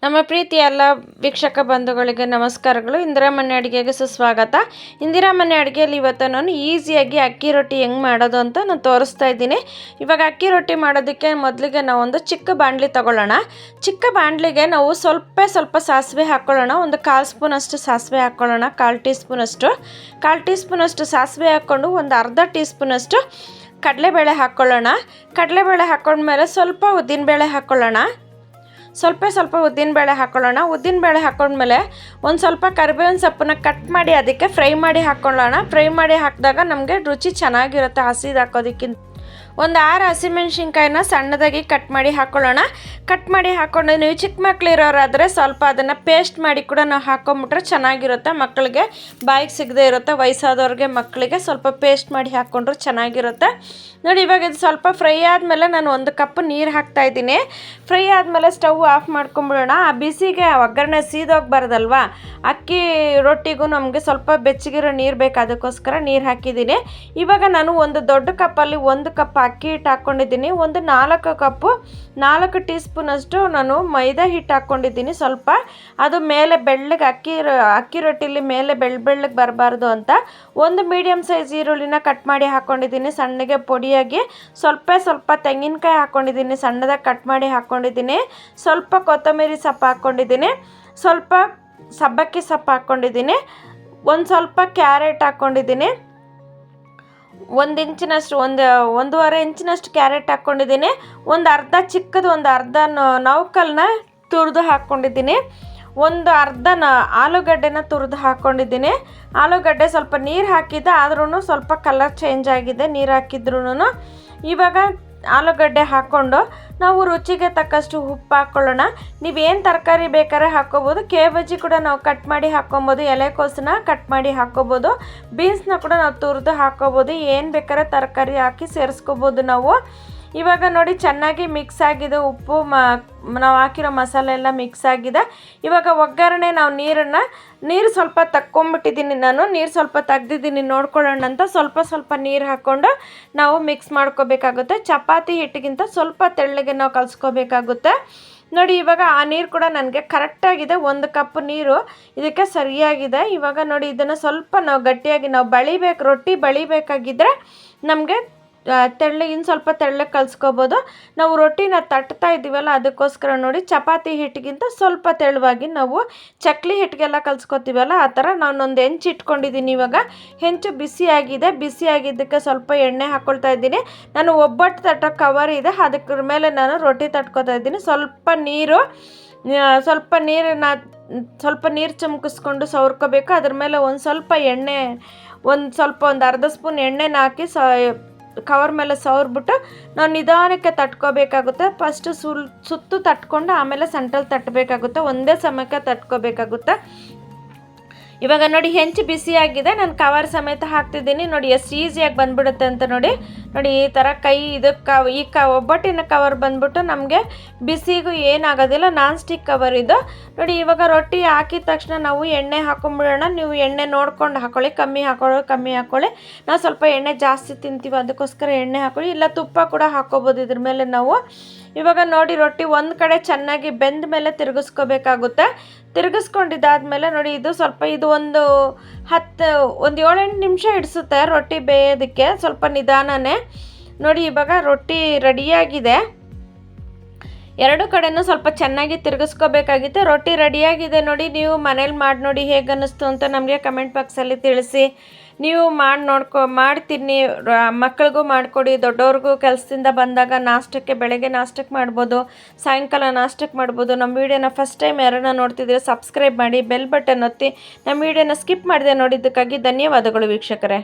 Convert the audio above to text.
ನಮ್ಮ ಪ್ರೀತಿಯ ಎಲ್ಲ ವೀಕ್ಷಕ ಬಂಧುಗಳಿಗೆ ನಮಸ್ಕಾರಗಳು. ಇಂದಿರಾ ಮನೆ ಅಡುಗೆಗೆ ಸುಸ್ವಾಗತ. ಇಂದಿರಾ ಮನೆ ಅಡುಗೆಯಲ್ಲಿ ಇವತ್ತು ನಾನು ಈಸಿಯಾಗಿ ಅಕ್ಕಿ ರೊಟ್ಟಿ ಹೆಂಗೆ ಮಾಡೋದು ಅಂತ ನಾನು ತೋರಿಸ್ತಾ ಇದ್ದೀನಿ. ಇವಾಗ ಅಕ್ಕಿ ರೊಟ್ಟಿ ಮಾಡೋದಕ್ಕೆ ಮೊದಲಿಗೆ ನಾವು ಒಂದು ಚಿಕ್ಕ ಬಾಣಲಿ ತಗೊಳ್ಳೋಣ. ಚಿಕ್ಕ ಬಾಣಲಿಗೆ ನಾವು ಸ್ವಲ್ಪ ಸಾಸಿವೆ ಹಾಕ್ಕೊಳ್ಳೋಣ. ಒಂದು 1/4 ಸ್ಪೂನಷ್ಟು ಸಾಸಿವೆ ಹಾಕ್ಕೊಳ್ಳೋಣ. 1/4 ಟೀ ಸ್ಪೂನಷ್ಟು ಸಾಸಿವೆ ಹಾಕ್ಕೊಂಡು ಒಂದು ಅರ್ಧ ಟೀ ಸ್ಪೂನಷ್ಟು ಕಡಲೆಬೇಳೆ ಹಾಕ್ಕೊಳ್ಳೋಣ. ಕಡಲೆಬೇಳೆ ಹಾಕ್ಕೊಂಡ್ಮೇಲೆ ಸ್ವಲ್ಪ ಉದ್ದಿನಬೇಳೆ ಹಾಕ್ಕೊಳ್ಳೋಣ. ಸ್ವಲ್ಪ ಉದ್ದಿನಬೇಳೆ ಹಾಕ್ಕೊಳ್ಳೋಣ. ಉದ್ದಿನಬೇಳೆ ಹಾಕ್ಕೊಂಡ್ಮೇಲೆ ಒಂದು ಸ್ವಲ್ಪ ಕರಿಬೇವಿನ ಸೊಪ್ಪನ್ನ ಕಟ್ ಮಾಡಿ ಅದಕ್ಕೆ ಫ್ರೈ ಮಾಡಿ ಹಾಕ್ಕೊಳ್ಳೋಣ. ಫ್ರೈ ಮಾಡಿ ಹಾಕಿದಾಗ ನಮಗೆ ರುಚಿ ಚೆನ್ನಾಗಿರುತ್ತೆ ಹಸಿದು ಹಾಕೋದಕ್ಕಿಂತ. ಒಂದು 6 ಹಸಿಮೆಣ್ಸಿನ್ಕಾಯಿನ ಸಣ್ಣದಾಗಿ ಕಟ್ ಮಾಡಿ ಹಾಕ್ಕೊಳ್ಳೋಣ. ಕಟ್ ಮಾಡಿ ಹಾಕ್ಕೊಂಡು ನೀವು ಚಿಕ್ಕ ಮಕ್ಳು ಇರೋರಾದರೆ ಸ್ವಲ್ಪ ಅದನ್ನು ಪೇಸ್ಟ್ ಮಾಡಿ ಕೂಡ ನಾವು ಹಾಕ್ಕೊಂಬಿಟ್ರೆ ಚೆನ್ನಾಗಿರುತ್ತೆ. ಮಕ್ಕಳಿಗೆ ಬಾಯಿಗೆ ಸಿಗದೆ ಇರುತ್ತೆ. ವಯಸ್ಸಾದವ್ರಿಗೆ ಮಕ್ಕಳಿಗೆ ಸ್ವಲ್ಪ ಪೇಸ್ಟ್ ಮಾಡಿ ಹಾಕ್ಕೊಂಡ್ರೆ ಚೆನ್ನಾಗಿರುತ್ತೆ. ನೋಡಿ, ಇವಾಗ ಇದು ಸ್ವಲ್ಪ ಫ್ರೈ ಆದಮೇಲೆ ನಾನು 1 ಕಪ್ ನೀರು ಹಾಕ್ತಾಯಿದ್ದೀನಿ. ಫ್ರೈ ಆದಮೇಲೆ ಸ್ಟವ್ ಆಫ್ ಮಾಡ್ಕೊಂಬಿಡೋಣ. ಆ ಬಿಸಿಗೆ ಒಗ್ಗರಣೆ ಸೀದೋಗ್ಬಾರ್ದಲ್ವ. ಅಕ್ಕಿ ರೊಟ್ಟಿಗೂ ನಮಗೆ ಸ್ವಲ್ಪ ಬೆಚ್ಚಗಿರೋ ನೀರು ಬೇಕು, ಅದಕ್ಕೋಸ್ಕರ ನೀರು ಹಾಕಿದ್ದೀನಿ. ಇವಾಗ ನಾನು ಒಂದು ದೊಡ್ಡ ಕಪ್ಪಲ್ಲಿ 1 ಕಪ್ ಅಕ್ಕಿ ಹಿಟ್ಟು ಹಾಕ್ಕೊಂಡಿದ್ದೀನಿ. ಒಂದು 4 ಟೀ ಸ್ಪೂನಷ್ಟು ನಾನು ಮೈದಾ ಹಿಟ್ಟು ಹಾಕ್ಕೊಂಡಿದ್ದೀನಿ. ಸ್ವಲ್ಪ ಅದು ಮೇಲೆ ಬೆಳ್ಳಗೆ ಅಕ್ಕಿ ರೊಟ್ಟಿಲಿ ಮೇಲೆ ಬೆಳ್ಳಗೆ ಬರಬಾರ್ದು ಅಂತ ಒಂದು ಮೀಡಿಯಮ್ ಸೈಜ್ ಈರುಳ್ಳಿನ ಕಟ್ ಮಾಡಿ ಹಾಕ್ಕೊಂಡಿದ್ದೀನಿ ಸಣ್ಣಗೆ ಪೊಡಿಯಾಗಿ. ಸ್ವಲ್ಪ ತೆಂಗಿನಕಾಯಿ ಹಾಕ್ಕೊಂಡಿದ್ದೀನಿ, ಸಣ್ಣದಾಗಿ ಕಟ್ ಮಾಡಿ ಹಾಕ್ಕೊಂಡಿದ್ದೀನಿ. ಸ್ವಲ್ಪ ಕೊತ್ತಂಬರಿ ಸೊಪ್ಪು ಹಾಕ್ಕೊಂಡಿದ್ದೀನಿ. ಸ್ವಲ್ಪ ಸಬ್ಬಕ್ಕಿ ಸೊಪ್ಪು ಹಾಕ್ಕೊಂಡಿದ್ದೀನಿ. ಒಂದು ಸ್ವಲ್ಪ ಕ್ಯಾರೆಟ್ ಹಾಕ್ಕೊಂಡಿದ್ದೀನಿ. 1 ಇಂಚಿನಷ್ಟು 1.5 ಇಂಚಿನಷ್ಟು ಕ್ಯಾರೆಟ್ ಹಾಕ್ಕೊಂಡಿದ್ದೀನಿ. ಒಂದು ಅರ್ಧ ನೌಕಲ್ನ ತುರಿದು ಹಾಕ್ಕೊಂಡಿದ್ದೀನಿ. ಒಂದು ಅರ್ಧ ಆಲೂಗಡ್ಡೆನ ತುರಿದು ಹಾಕ್ಕೊಂಡಿದ್ದೀನಿ. ಆಲೂಗಡ್ಡೆ ಸ್ವಲ್ಪ ನೀರು ಹಾಕಿದ್ದೆ, ಆದ್ರೂ ಸ್ವಲ್ಪ ಕಲರ್ ಚೇಂಜ್ ಆಗಿದೆ ನೀರು ಹಾಕಿದ್ರೂ. ಇವಾಗ ಆಲೂಗಡ್ಡೆ ಹಾಕ್ಕೊಂಡು ನಾವು ರುಚಿಗೆ ತಕ್ಕಷ್ಟು ಉಪ್ಪು ಹಾಕ್ಕೊಳ್ಳೋಣ. ನೀವೇನು ತರಕಾರಿ ಬೇಕಾದ್ರೆ ಹಾಕ್ಕೋಬೋದು. ಕೇಬಜ್ಜಿ ಕೂಡ ನಾವು ಕಟ್ ಮಾಡಿ ಹಾಕ್ಕೊಬೋದು. ಎಲೆಕೋಸನ್ನ ಕಟ್ ಮಾಡಿ ಹಾಕ್ಕೋಬೋದು. ಬೀನ್ಸ್ನ ಕೂಡ ನಾವು ತುರಿದು ಹಾಕ್ಕೋಬೋದು. ಏನು ಬೇಕಾದ್ರೆ ತರಕಾರಿ ಹಾಕಿ ಸೇರಿಸ್ಕೋಬೋದು ನಾವು. ಇವಾಗ ನೋಡಿ ಚೆನ್ನಾಗಿ ಮಿಕ್ಸ್ ಆಗಿದೆ. ಉಪ್ಪು ನಾವು ಹಾಕಿರೋ ಮಸಾಲೆ ಎಲ್ಲ ಮಿಕ್ಸ್ ಆಗಿದೆ. ಇವಾಗ ಒಗ್ಗರಣೆ ನಾವು ನೀರು ಸ್ವಲ್ಪ ತಕ್ಕೊಂಬಿಟ್ಟಿದ್ದೀನಿ. ನೀರು ಸ್ವಲ್ಪ ತೆಗ್ದಿದ್ದೀನಿ ನೋಡ್ಕೊಳ್ಳೋಣ ಅಂತ ಸ್ವಲ್ಪ ನೀರು ಹಾಕ್ಕೊಂಡು ನಾವು ಮಿಕ್ಸ್ ಮಾಡ್ಕೋಬೇಕಾಗುತ್ತೆ. ಚಪಾತಿ ಹಿಟ್ಟಿಗಿಂತ ಸ್ವಲ್ಪ ತೆಳ್ಳಗೆ ನಾವು ಕಲಿಸ್ಕೋಬೇಕಾಗುತ್ತೆ. ನೋಡಿ, ಇವಾಗ ಆ ನೀರು ಕೂಡ ನನಗೆ ಕರೆಕ್ಟಾಗಿದೆ. 1 ಕಪ್ ನೀರು ಇದಕ್ಕೆ ಸರಿಯಾಗಿದೆ. ಇವಾಗ ನೋಡಿ, ಇದನ್ನು ಸ್ವಲ್ಪ ನಾವು ಗಟ್ಟಿಯಾಗಿ ರೊಟ್ಟಿ ಬಳಿಬೇಕಾಗಿದ್ದರೆ ನಮಗೆ ಇನ್ನು ಸ್ವಲ್ಪ ತೆಳ್ಳಗೆ ಕಲಿಸ್ಕೋಬೋದು. ನಾವು ರೊಟ್ಟಿನ ತಟ್ತಾ ಇದ್ದೀವಲ್ಲ, ಅದಕ್ಕೋಸ್ಕರ ನೋಡಿ ಚಪಾತಿ ಹಿಟ್ಟಿಗಿಂತ ಸ್ವಲ್ಪ ತೆಳುವಾಗಿ ನಾವು ಚಕ್ಲಿ ಹಿಟ್ಟಿಗೆಲ್ಲ ಕಲಿಸ್ಕೊತೀವಲ್ಲ ಆ ಥರ ನಾನೊಂದು ಹೆಂಚು ಇಟ್ಕೊಂಡಿದ್ದೀನಿ. ಇವಾಗ ಹೆಂಚು ಬಿಸಿಯಾಗಿದ್ದಕ್ಕೆ ಸ್ವಲ್ಪ ಎಣ್ಣೆ ಹಾಕ್ಕೊಳ್ತಾ ಇದ್ದೀನಿ. ನಾನು ಒಬ್ಬಟ್ಟು ತಟ್ಟೋ ಕವರ್ ಇದೆ, ಅದಕ್ಕೆ ಮೇಲೆ ನಾನು ರೊಟ್ಟಿ ತಟ್ಕೊತಾ ಇದ್ದೀನಿ. ಸ್ವಲ್ಪ ನೀರು ಚಿಮ್ಕಿಸ್ಕೊಂಡು ಸವರ್ಕೋಬೇಕು. ಅದ್ರ ಮೇಲೆ ಒಂದು ಸ್ವಲ್ಪ ಎಣ್ಣೆ, ಒಂದು ಅರ್ಧ ಸ್ಪೂನ್ ಎಣ್ಣೆನ ಹಾಕಿ ಕವರ್ ಮೇಲೆ ಸವರ್ಬಿಟ್ಟು ನಾವು ನಿಧಾನಕ್ಕೆ ತಟ್ಕೋಬೇಕಾಗುತ್ತೆ. ಫಸ್ಟು ಸುತ್ತು ತಟ್ಕೊಂಡು ಆಮೇಲೆ ಸೆಂಟ್ರಲ್ಲಿ ತಟ್ಟಬೇಕಾಗುತ್ತೆ. ಒಂದೇ ಸಮಯಕ್ಕೆ ತಟ್ಕೋಬೇಕಾಗುತ್ತೆ. ಇವಾಗ ನೋಡಿ, ಹೆಂಚು ಬಿಸಿಯಾಗಿದೆ. ನಾನು ಕವರ್ ಸಮೇತ ಹಾಕ್ತಿದ್ದೀನಿ. ನೋಡಿ ಎಷ್ಟು ಈಸಿಯಾಗಿ ಬಂದ್ಬಿಡುತ್ತೆ ಅಂತ. ನೋಡಿ ಈ ಥರ ಒಬ್ಬಟ್ಟಿನ ಕವರ್ ಬಂದ್ಬಿಟ್ಟು ನಮಗೆ ಬಿಸಿಗೂ ಏನಾಗೋದಿಲ್ಲ. ನಾನ್ ಸ್ಟಿಕ್ ಕವರ್ ಇದು. ನೋಡಿ, ಇವಾಗ ರೊಟ್ಟಿ ಹಾಕಿದ ತಕ್ಷಣ ನಾವು ಎಣ್ಣೆ ಹಾಕೊಂಡ್ಬಿಡೋಣ. ನೀವು ಎಣ್ಣೆ ನೋಡ್ಕೊಂಡು ಹಾಕ್ಕೊಳ್ಳಿ. ಕಮ್ಮಿ ಹಾಕ್ಕೊಳ್ಳಿ. ನಾವು ಸ್ವಲ್ಪ ಎಣ್ಣೆ ಜಾಸ್ತಿ ತಿಂತೀವಿ, ಅದಕ್ಕೋಸ್ಕರ ಎಣ್ಣೆ ಹಾಕೊಳ್ಳಿ. ಇಲ್ಲ ತುಪ್ಪ ಕೂಡ ಹಾಕ್ಕೋಬೋದು ಇದ್ರ ಮೇಲೆ ನಾವು. ಇವಾಗ ನೋಡಿ, ರೊಟ್ಟಿ ಒಂದು ಕಡೆ ಚೆನ್ನಾಗಿ ಬೆಂದ ಮೇಲೆ ತಿರುಗಿಸ್ಕೋಬೇಕಾಗುತ್ತೆ. ತಿರುಗಿಸ್ಕೊಂಡಿದ್ದಾದಮೇಲೆ ನೋಡಿ, ಇದು ಒಂದು 7-8 ನಿಮಿಷ ಹಿಡಿಸುತ್ತೆ ರೊಟ್ಟಿ ಬೇಯೋದಕ್ಕೆ, ಸ್ವಲ್ಪ ನಿಧಾನನೇ. ನೋಡಿ, ಇವಾಗ ರೊಟ್ಟಿ ರೆಡಿಯಾಗಿದೆ. 2 ಕಡೆನೂ ಸ್ವಲ್ಪ ಚೆನ್ನಾಗಿ ತಿರುಗಿಸ್ಕೋಬೇಕಾಗಿತ್ತು. ರೊಟ್ಟಿ ರೆಡಿಯಾಗಿದೆ. ನೋಡಿ, ನೀವು ಮನೇಲಿ ಮಾಡಿ ನೋಡಿ ಹೇಗೆ ಅನ್ನಿಸ್ತು ಅಂತ ನಮಗೆ ಕಮೆಂಟ್ ಬಾಕ್ಸಲ್ಲಿ ತಿಳಿಸಿ. ನೀವು ಮಾಡ್ತೀನಿ, ಮಕ್ಕಳಿಗೂ ಮಾಡಿಕೊಡಿ. ದೊಡ್ಡವ್ರಿಗೂ ಕೆಲಸದಿಂದ ಬಂದಾಗ ಬೆಳಗ್ಗೆ ನಾಷ್ಟಕ್ಕೆ ಮಾಡ್ಬೋದು, ಸಾಯಂಕಾಲ ನಾಷ್ಟಕ್ಕೆ ಮಾಡ್ಬೋದು. ನಮ್ಮ ವೀಡಿಯೋನ ಫಸ್ಟ್ ಟೈಮ್ ಯಾರನ್ನ ನೋಡ್ತಿದ್ರೆ ಸಬ್ಸ್ಕ್ರೈಬ್ ಮಾಡಿ, ಬೆಲ್ ಬಟನ್ ಒತ್ತಿ. ನಮ್ಮ ವೀಡಿಯೋನ ಸ್ಕಿಪ್ ಮಾಡಿದೆ ನೋಡಿದ್ದಕ್ಕಾಗಿ ಧನ್ಯವಾದಗಳು ವೀಕ್ಷಕರೇ.